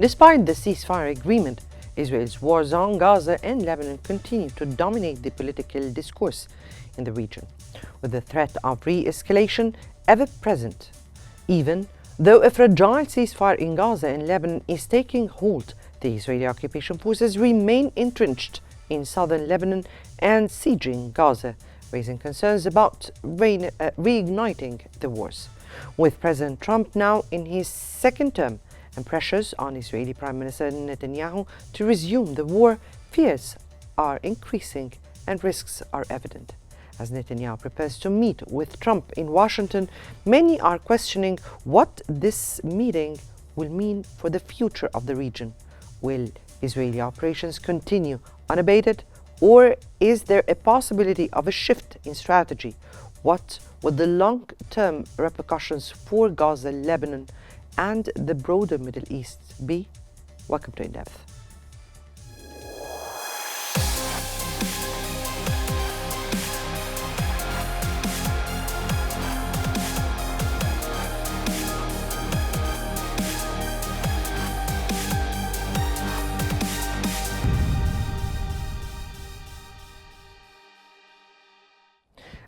Despite the ceasefire agreement, Israel's wars on Gaza and Lebanon continue to dominate the political discourse in the region, with the threat of re-escalation ever present. Even though a fragile ceasefire in Gaza and Lebanon is taking hold, the Israeli occupation forces remain entrenched in southern Lebanon and sieging Gaza, raising concerns about reigniting the wars. With President Trump now in his second term and pressures on Israeli Prime Minister Netanyahu to resume the war, fears are increasing and risks are evident. As Netanyahu prepares to meet with Trump in Washington, many are questioning what this meeting will mean for the future of the region. Will Israeli operations continue unabated, or is there a possibility of a shift in strategy? What would the long-term repercussions for Gaza, Lebanon, and the broader Middle East be? Welcome to In Depth.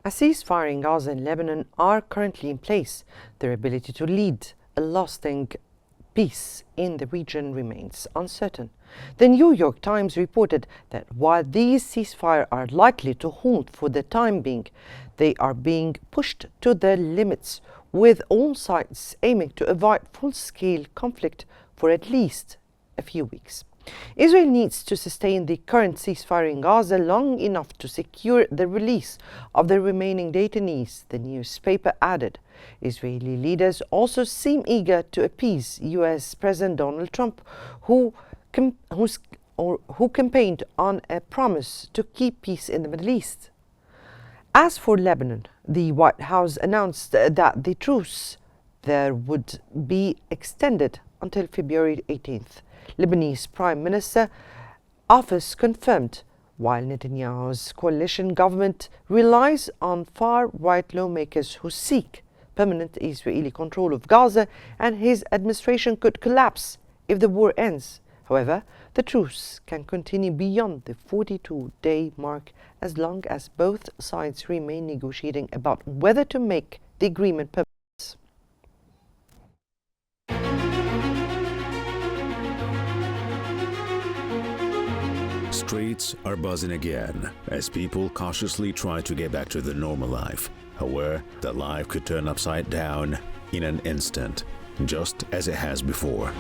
A ceasefire in Gaza and Lebanon are currently in place. Their ability to lead a lasting peace in the region remains uncertain. The New York Times reported that while these ceasefires are likely to hold for the time being, they are being pushed to their limits, with all sides aiming to avoid full-scale conflict for at least a few weeks. Israel needs to sustain the current ceasefire in Gaza long enough to secure the release of the remaining detainees, the newspaper added. Israeli leaders also seem eager to appease U.S. President Donald Trump, who campaigned on a promise to keep peace in the Middle East. As for Lebanon, the White House announced that the truce there would be extended until February 18th. Lebanese Prime Minister office confirmed, while Netanyahu's coalition government relies on far-right lawmakers who seek permanent Israeli control of Gaza, and his administration could collapse if the war ends. However, the truce can continue beyond the 42-day mark as long as both sides remain negotiating about whether to make the agreement permanent. Streets are buzzing again as people cautiously try to get back to their normal life, aware that life could turn upside down in an instant, just as it has before.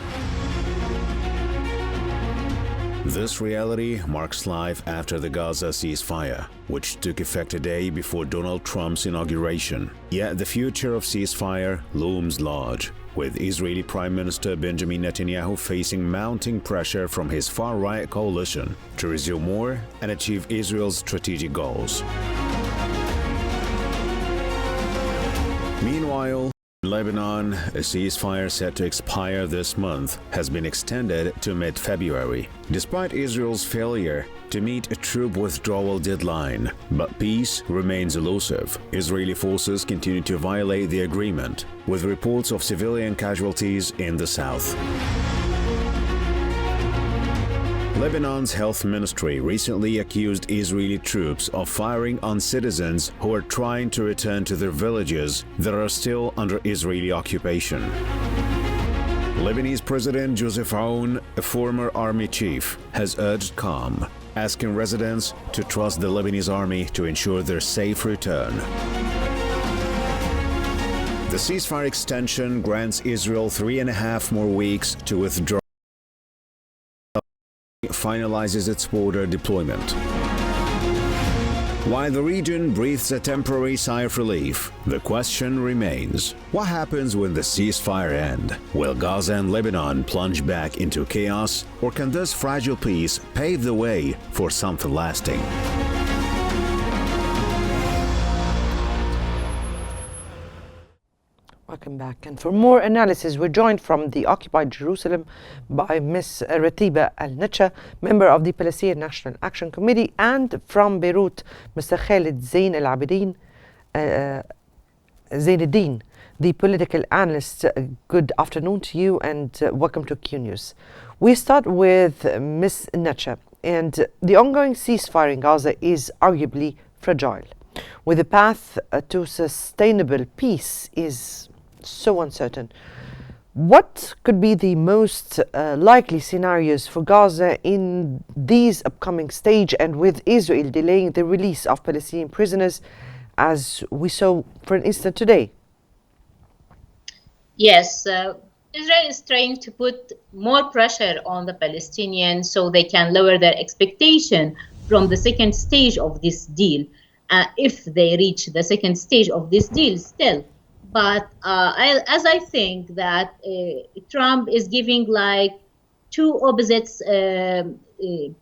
This reality marks life after the Gaza ceasefire, which took effect a day before Donald Trump's inauguration. Yet the future of ceasefire looms large, with Israeli Prime Minister Benjamin Netanyahu facing mounting pressure from his far-right coalition to resume war and achieve Israel's strategic goals. Meanwhile, in Lebanon, a ceasefire set to expire this month has been extended to mid-February, despite Israel's failure to meet a troop withdrawal deadline. But peace remains elusive. Israeli forces continue to violate the agreement, with reports of civilian casualties in the south. Lebanon's health ministry recently accused Israeli troops of firing on citizens who are trying to return to their villages that are still under Israeli occupation. Lebanese President Joseph Aoun, a former army chief, has urged calm, asking residents to trust the Lebanese army to ensure their safe return. The ceasefire extension grants Israel 3.5 more weeks to withdraw, finalizes its border deployment. While the region breathes a temporary sigh of relief, the question remains: what happens when the ceasefire ends? Will Gaza and Lebanon plunge back into chaos, or can this fragile peace pave the way for something lasting? Welcome back. And for more analysis, we're joined from the occupied Jerusalem by Ms. Ratiba Al-Nacha, member of the Palestinian National Action Committee, and from Beirut, Mr. Khalid Zain Al-Abidin, Zainuddin, the political analyst. Good afternoon to you and welcome to Qnews. We start with Ms. Nacha, and the ongoing ceasefire in Gaza is arguably fragile, with the path to sustainable peace is so uncertain. What could be the most likely scenarios for Gaza in these upcoming stage, and with Israel delaying the release of Palestinian prisoners, as we saw, for instance, today? Yes, Israel is trying to put more pressure on the Palestinians so they can lower their expectation from the second stage of this deal, if they reach the second stage of this deal still. But as I think that Trump is giving like two opposite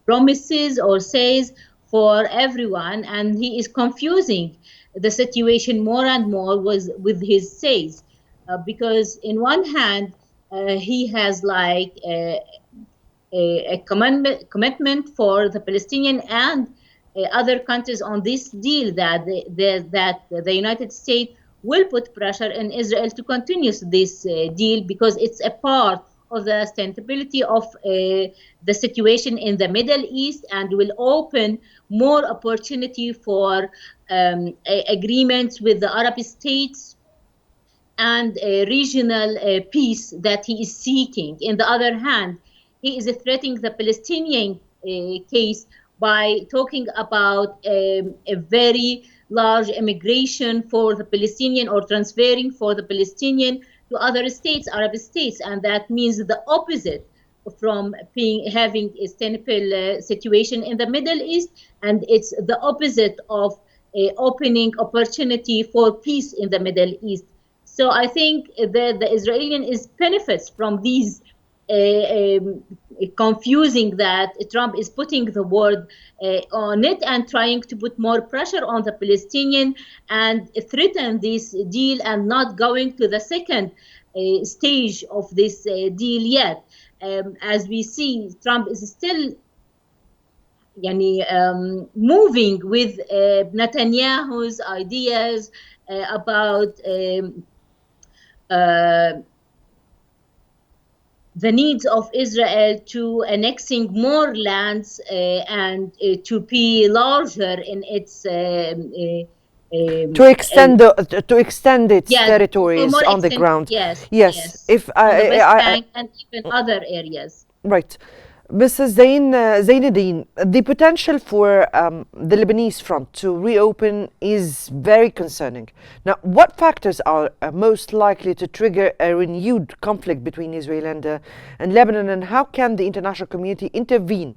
promises or says for everyone, and he is confusing the situation more and more with his says. Because in one hand, he has like a commitment for the Palestinian and other countries on this deal that the United States will put pressure on Israel to continue this deal, because it's a part of the stability of the situation in the Middle East, and will open more opportunity for agreements with the Arab states and regional peace that he is seeking. In the other hand, he is threatening the Palestinian case by talking about a very large immigration for the Palestinian, or transferring for the Palestinian to other states, Arab states, and that means the opposite from having a stable situation in the Middle East, and it's the opposite of opening opportunity for peace in the Middle East. So I think that the Israelian is benefits from these confusing that Trump is putting the word on it and trying to put more pressure on the Palestinian and threaten this deal and not going to the second stage of this deal yet. As we see, Trump is still moving with Netanyahu's ideas about the needs of Israel to annexing more lands and to be larger in its to extend its territories on the ground. Yes. If on the West Bank and even other areas. Right. Mrs. Zainuddin, the potential for the Lebanese front to reopen is very concerning. Now, what factors are most likely to trigger a renewed conflict between Israel and Lebanon, and how can the international community intervene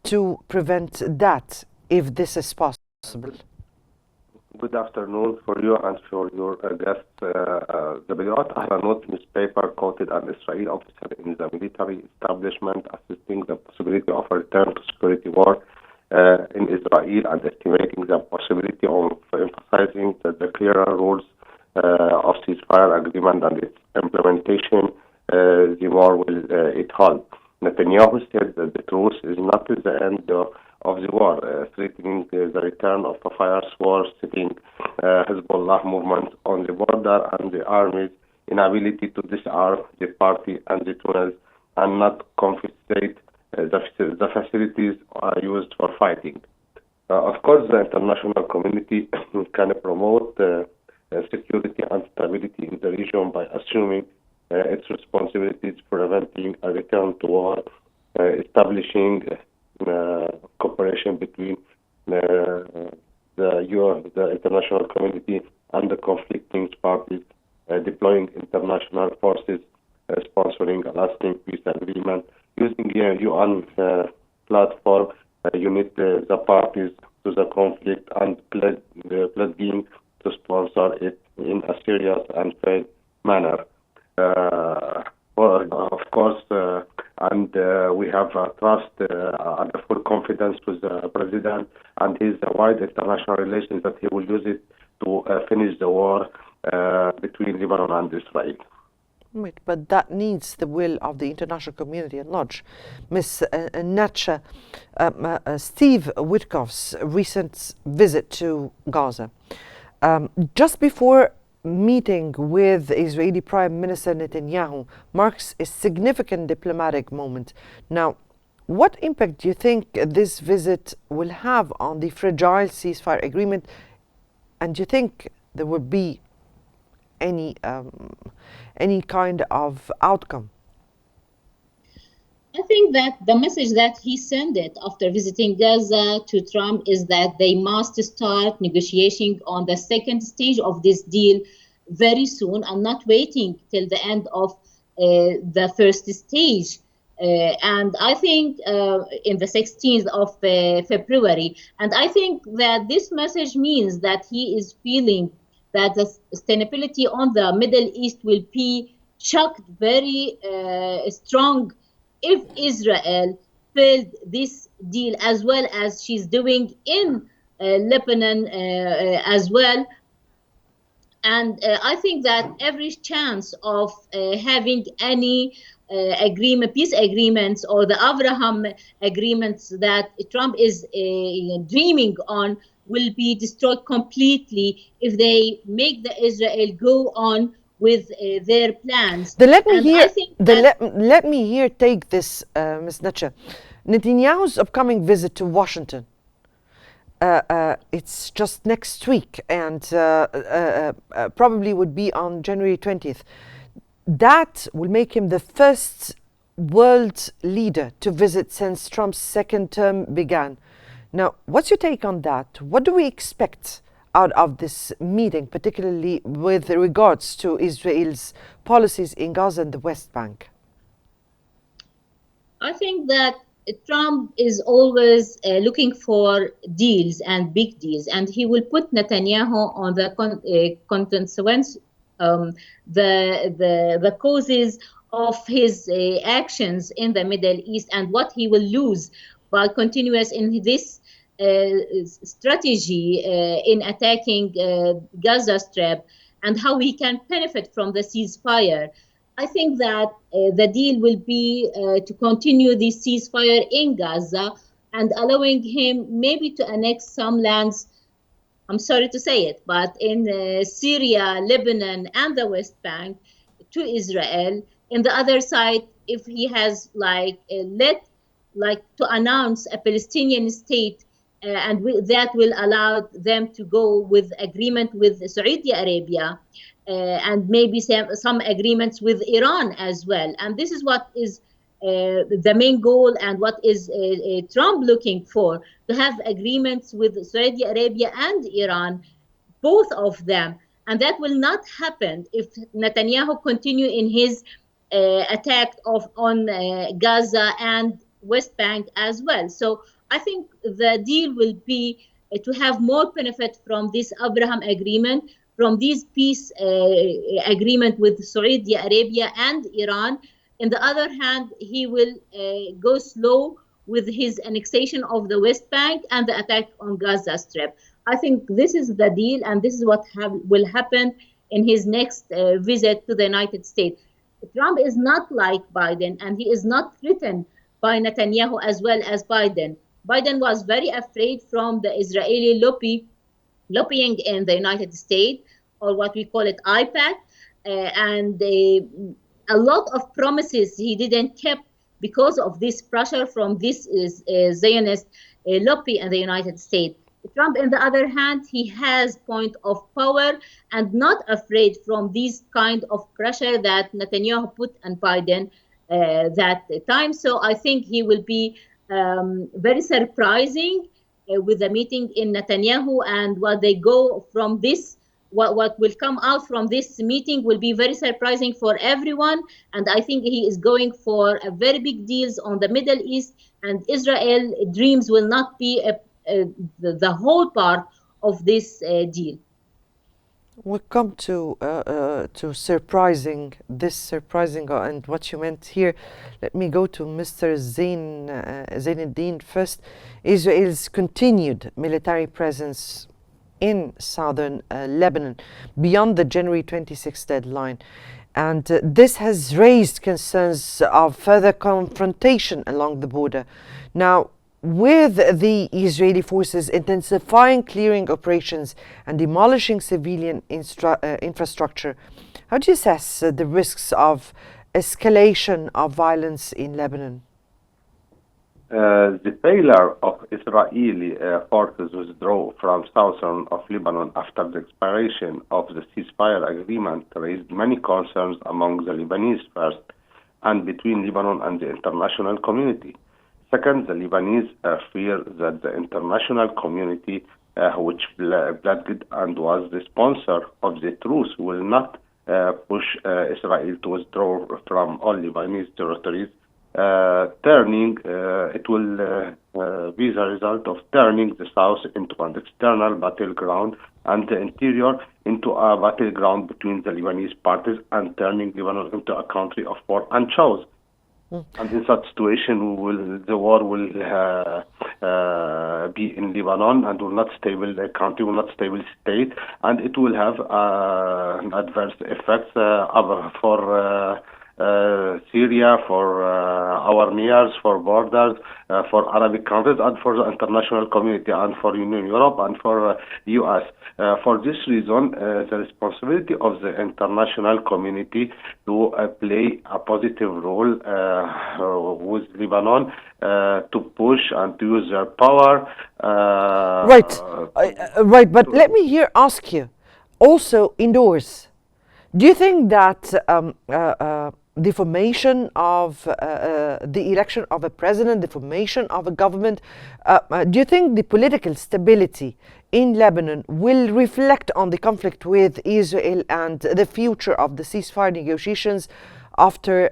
to prevent that, if this is possible? Good afternoon for you and for your guests. The Beirut Ahranot newspaper quoted an Israeli officer in the military establishment assisting the possibility of a return to security war in Israel, and estimating the possibility of emphasizing the clearer rules of ceasefire agreement and its implementation, the more will it hold. Netanyahu said that the truce is not the end of the war, threatening the return of a fierce war, setting Hezbollah movement on the border and the army's inability to disarm the party and the tunnels and not confiscate the facilities used for fighting. Of course, the international community can promote security and stability in the region by assuming its responsibilities, preventing a return to war, establishing cooperation between the international community and the conflicting parties, deploying international forces, sponsoring a lasting peace agreement, using a UN platform, unite the parties to the conflict, and pledging to sponsor it in a serious and fair manner. Of course, and we have trust and full confidence with the president and his wide international relations that he will use it to finish the war between Lebanon and Israel. Right, but that needs the will of the international community at large. Ms. Nacha, Steve Witkoff's recent visit to Gaza, just before meeting with Israeli Prime Minister Netanyahu marks a significant diplomatic moment. Now, what impact do you think this visit will have on the fragile ceasefire agreement? And do you think there will be any kind of outcome? I think that the message that he sent it after visiting Gaza to Trump is that they must start negotiating on the second stage of this deal very soon and not waiting till the end of the first stage. And I think in the 16th of February. And I think that this message means that he is feeling that the sustainability on the Middle East will be shocked very strong if Israel failed this deal, as well as she's doing in Lebanon as well. And I think that every chance of having any peace agreements, or the Abraham agreements that Trump is dreaming on, will be destroyed completely if they make the Israel go on with their plans. Let me here take this, Ms. Nacha. Netanyahu's upcoming visit to Washington. It's just next week, and probably would be on January 20th. That will make him the first world leader to visit since Trump's second term began. Now, what's your take on that? What do we expect out of this meeting, particularly with regards to Israel's policies in Gaza and the West Bank? I think that Trump is always looking for deals and big deals, and he will put Netanyahu on the consequence, the causes of his actions in the Middle East, and what he will lose by continuous in this strategy in attacking Gaza Strip, and how he can benefit from the ceasefire. I think that the deal will be to continue the ceasefire in Gaza and allowing him maybe to annex some lands, I'm sorry to say it, but in Syria, Lebanon, and the West Bank to Israel. In the other side, if he has to announce a Palestinian state, and that will allow them to go with agreement with Saudi Arabia, and maybe some agreements with Iran as well. And this is what is the main goal, and what is Trump looking for, to have agreements with Saudi Arabia and Iran, both of them. And that will not happen if Netanyahu continue in his attack on Gaza and West Bank as well. So I think the deal will be to have more benefit from this Abraham agreement, from this peace agreement with Saudi Arabia and Iran. On the other hand, he will go slow with his annexation of the West Bank and the attack on Gaza Strip. I think this is the deal, and this is what will happen in his next visit to the United States. Trump is not like Biden, and he is not threatened by Netanyahu as well as Biden. Biden was very afraid from the Israeli lobbying in the United States, or what we call it IPAC, and a lot of promises he didn't keep because of this pressure from this Zionist lobby in the United States. Trump, on the other hand, he has point of power and not afraid from this kind of pressure that Netanyahu put on Biden that time. So I think he will be very surprising with the meeting in Netanyahu, and what they go from this, what will come out from this meeting will be very surprising for everyone. And I think he is going for a very big deals on the Middle East, and Israel dreams will not be the whole part of this deal. We'll come to surprising, and what you meant here. Let me go to Mr. Zainuddin first. Israel's continued military presence in southern Lebanon beyond the January 26th deadline. And this has raised concerns of further confrontation along the border. Now, with the Israeli forces intensifying clearing operations and demolishing civilian infrastructure, how do you assess the risks of escalation of violence in Lebanon? The failure of Israeli forces withdraw from southern of Lebanon after the expiration of the ceasefire agreement raised many concerns among the Lebanese first and between Lebanon and the international community. Second, the Lebanese fear that the international community, which pledged and was the sponsor of the truce, will not push Israel to withdraw from all Lebanese territories. It will be the result of turning the south into an external battleground and the interior into a battleground between the Lebanese parties and turning Lebanon into a country of war and chaos. And in such situation, the war will be in Lebanon and will not stable the country, will not stable state, and it will have adverse effects for Syria, for our neighbors, for borders, for Arabic countries, and for the international community, and for Union Europe, and for U.S. For this reason, the responsibility of the international community to play a positive role with Lebanon to push and to use their power. Right. But let me here ask you, also indoors, do you think that the formation of the election of a president, the formation of a government, do you think the political stability in Lebanon will reflect on the conflict with Israel and the future of the ceasefire negotiations after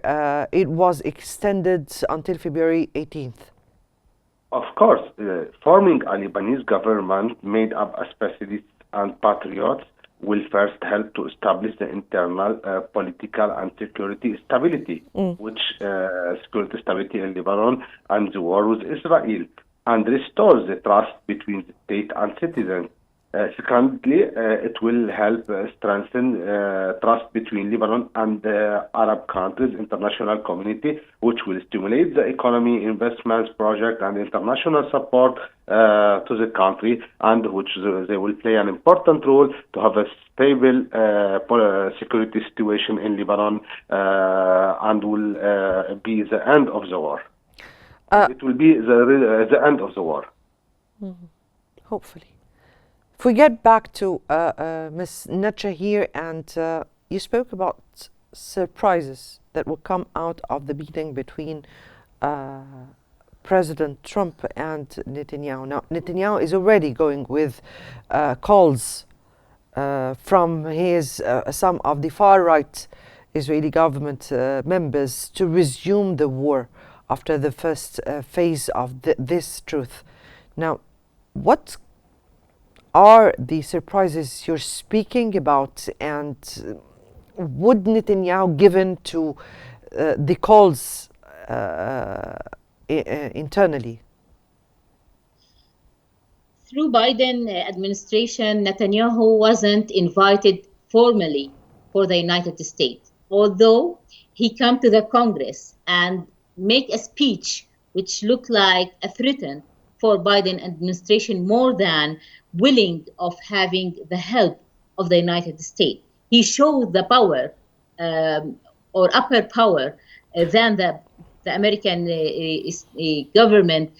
it was extended until February 18th? Of course, forming a Lebanese government made up of specialists and patriots will first help to establish the internal political and security stability, which security stability in Lebanon and the war with Israel, and restores the trust between the state and citizens. Secondly, it will help strengthen trust between Lebanon and the Arab countries, international community, which will stimulate the economy, investments, projects, and international support to the country, and which they will play an important role to have a stable security situation in Lebanon, and will be the end of the war. It will be the end of the war. Hopefully. If we get back to Ms. Nacha here, and you spoke about surprises that will come out of the meeting between President Trump and Netanyahu. Now, Netanyahu is already going with calls from some of the far-right Israeli government members to resume the war after the first phase of this truce. Now, what are the surprises you're speaking about, and would Netanyahu given to the calls internally? Through Biden administration, Netanyahu wasn't invited formally for the United States, although he came to the Congress and make a speech which looked like a threat for Biden administration more than willing of having the help of the United States. He showed the power or upper power than the American government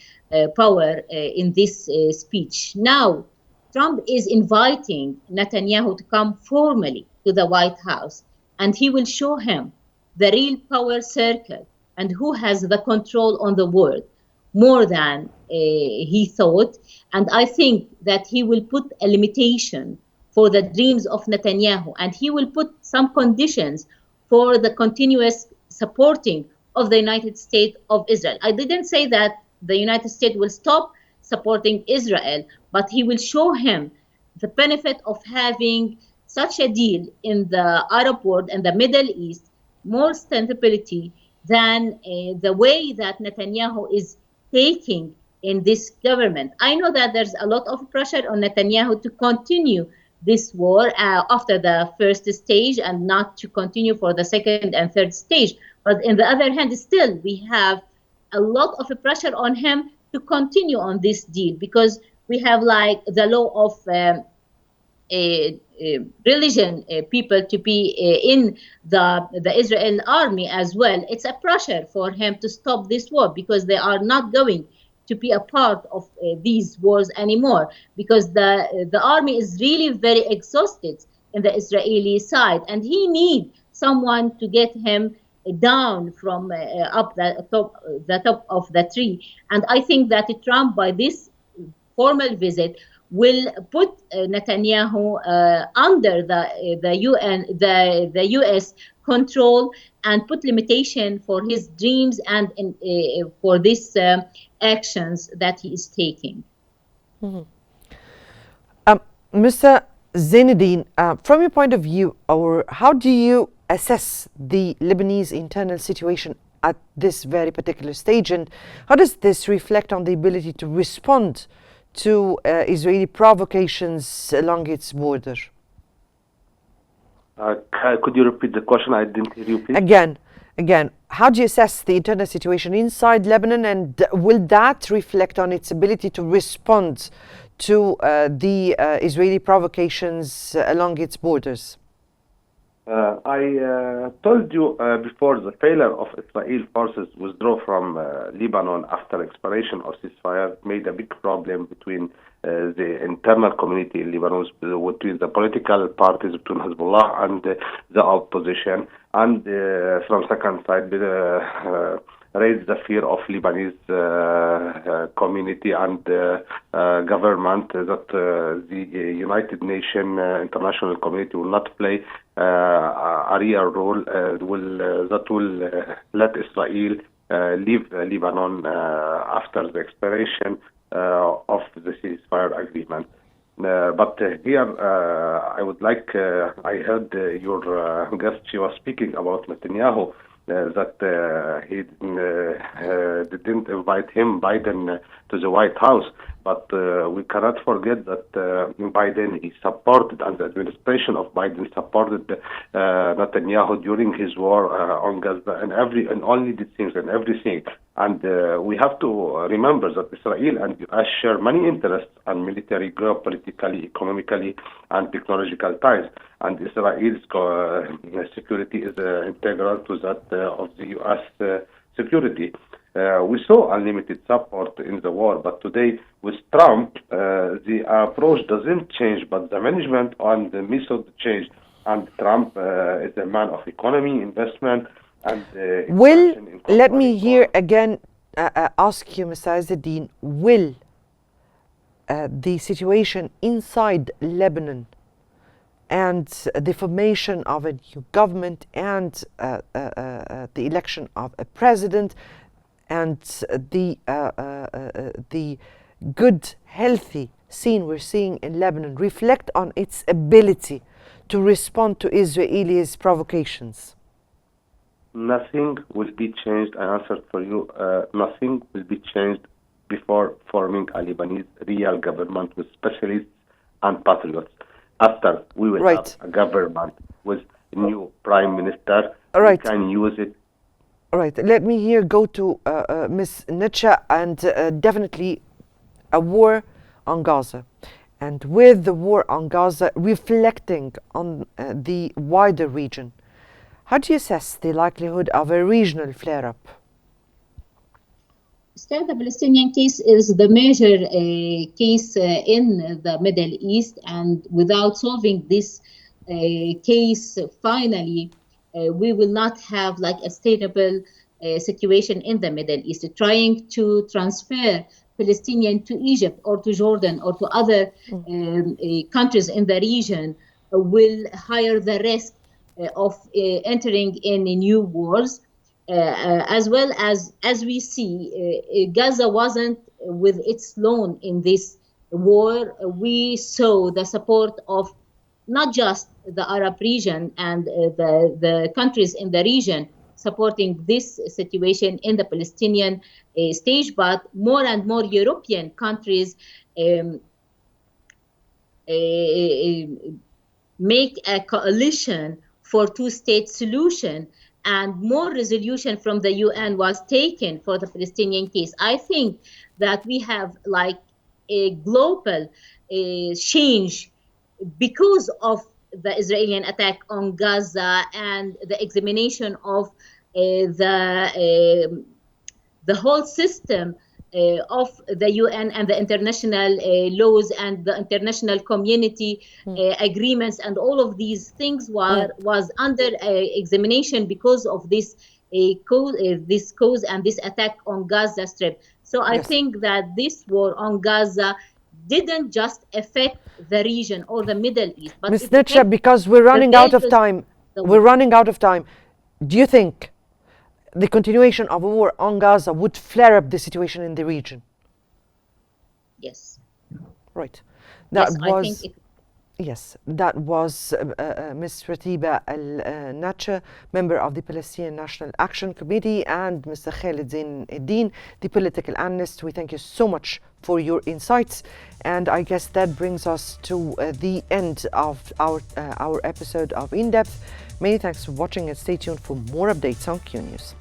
power in this speech. Now, Trump is inviting Netanyahu to come formally to the White House, and he will show him the real power circle and who has the control on the world more than he thought. And I think that he will put a limitation for the dreams of Netanyahu, and he will put some conditions for the continuous supporting of the United States of Israel. I didn't say that the United States will stop supporting Israel, but he will show him the benefit of having such a deal in the Arab world and the Middle East, more stability than the way that Netanyahu is taking in this government. I know that there's a lot of pressure on Netanyahu to continue this war after the first stage and not to continue for the second and third stage. But on the other hand, still we have a lot of pressure on him to continue on this deal, because we have like the law of religion people to be in the Israel army as well. It's a pressure for him to stop this war, because they are not going to be a part of these wars anymore, because the army is really very exhausted in the Israeli side, and he need someone to get him down from up the top of the tree. And I think that Trump, by this formal visit, will put Netanyahu under the UN, the U.S. control, and put limitation for his dreams and for these actions that he is taking. Mr. Zainuddin, from your point of view, or how do you assess the Lebanese internal situation at this very particular stage, and how does this reflect on the ability to respond to Israeli provocations along its border? Could you repeat the question? I didn't hear you, please. Again, how do you assess the internal situation inside Lebanon, and will that reflect on its ability to respond to the Israeli provocations along its borders? I told you before, the failure of Israel forces withdraw from Lebanon after expiration of ceasefire made a big problem between the internal community in Lebanon, between the political parties, between Hezbollah and the opposition, and from second side raised the fear of Lebanese community and government that the United Nations international community will not play a real role that will let Israel leave Lebanon after the expiration of the ceasefire agreement. But here, I would like, I heard your guest, she was speaking about Netanyahu, that he didn't invite him, Biden, to the White House. But we cannot forget that Biden, he supported, and the administration of Biden supported Netanyahu during his war on Gaza, and only did things and everything. And we have to remember that Israel and US share many interests and military, geopolitically, economically, and technological ties. And Israel's security is integral to that of the US security. We saw unlimited support in the war, but today with Trump, the approach doesn't change, but the management and the method change. And Trump is a man of economy, investment, and let me here again ask you, Mr. Izzeddin, will the situation inside Lebanon and the formation of a new government and the election of a president and the good, healthy scene we're seeing in Lebanon reflect on its ability to respond to Israelis' provocations? Nothing will be changed. I answered for you. Nothing will be changed before forming a Lebanese real government with specialists and patriots. After we will have a government with a new prime minister, we can use it. All right. Let me here go to Ms. Nitcha, and definitely a war on Gaza. And with the war on Gaza reflecting on the wider region, how do you assess the likelihood of a regional flare-up? Still, the Palestinian case is the major case in the Middle East, and without solving this case finally, we will not have like a stable situation in the Middle East. Trying to transfer Palestinian to Egypt or to Jordan or to other countries in the region will higher the risk of entering in new wars, as well as we see, Gaza wasn't with its lone in this war. We saw the support of not just the Arab region and the countries in the region supporting this situation in the Palestinian stage, but more and more European countries make a coalition for two-state solution and more resolution from the UN was taken for the Palestinian case, I think that we have like a global change because of the Israeli attack on Gaza and the examination of the whole system of the UN and the international laws and the international community agreements, and all of these things was under examination because of this cause and this attack on Gaza Strip. So I think that this war on Gaza didn't just affect the region or the Middle East, but Ms. Nitsha, because we're running out of time. We're running out of time. Do you think the continuation of a war on Gaza would flare up the situation in the region? Yes. Right. Yes, that was Ms. Ratiba Al-Nacha, member of the Palestinian National Action Committee, and Mr. Khalid Zain Eddin, the political analyst. We thank you so much for your insights. And I guess that brings us to the end of our episode of In Depth. Many thanks for watching, and stay tuned for more updates on Qnews.